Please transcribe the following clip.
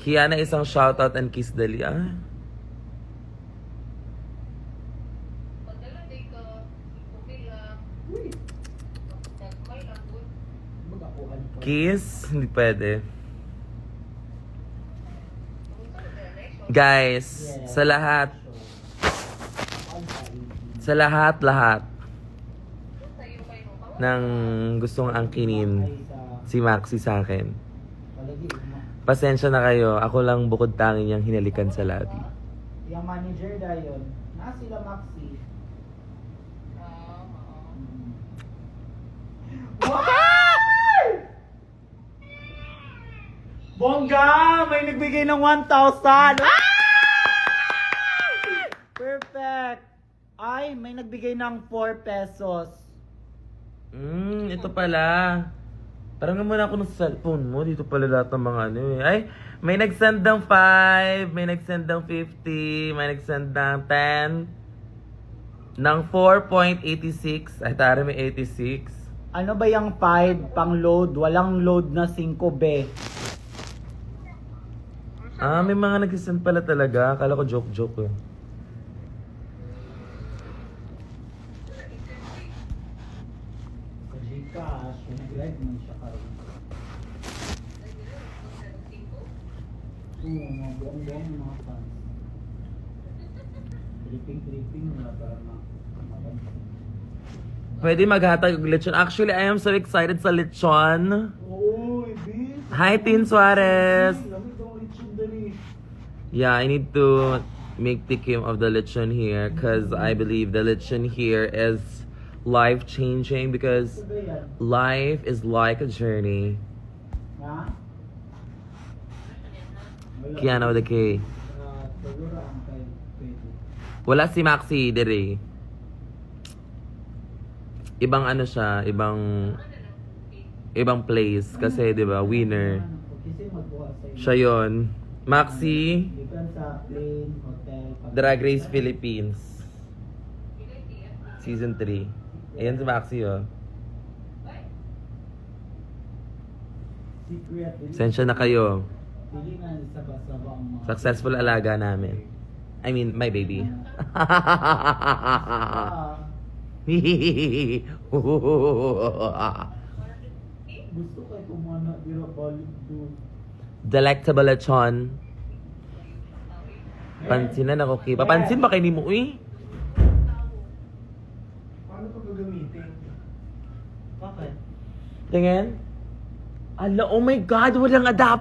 Kiana, isang shoutout and kiss dali. Ah. Kiss? Hindi pwede. Guys, sa lahat ng gustong angkinin si Maxi sa akin. Pasensya na kayo, ako lang bukod tanging niyang hinalikan sa lobby. Yung manager dayon, na sila Maxi. Bongga! May nagbigay ng 1,000! Perfect! Ay, may nagbigay ng 4 pesos. Ito pala. Parang nga muna ako ng cellphone mo. Dito pala lahat ng mga ano eh. Ay, may nag-send ng 5, may nag-send ng 50, may nag-send ng 10, ng 4.86. Ay, tara may 86. Ano ba yung 5 pang load? Walang load na 5B. Ah, may mga nag-send pala talaga. Akala ko joke-joke eh. Gcash, nag-live man siya karon. Oo, mga buong-buong mga fans. Dripping na para mapansin. Pwede maghatag ng lechon. Actually, I am so excited sa lechon. Oo, ibig. Hi, Tin Suarez! Lamig ang lechon dali. Yeah, I need to make tikim of the lechon here because I believe the lechon here is life-changing because Ito ba yan? life is like a journey. Ha? Wala. Kiana with a K. Siguro ang kayo pwede. Wala si Maxi, dire. Ibang ano siya, ibang place kasi 'di ba, winner. Kasi magbuha sa iyo. Siya 'yon. Maxi, Gikan sa plane, hotel, Drag Race Philippines. Season 3. Ayan si Maxi, oh. Secret. Sensya na kayo. Pili nga sa basa-basa ang mga... Successful alaga namin. I mean, my baby. Ah, gusto kay kumana dira balik do. Delectable lechon. Pansinan ako, Ki. Papansin ba kayo ni mo, uy? Paano ito gagamitin? Bakit? Tingin. Ala, oh my God, walang adapt.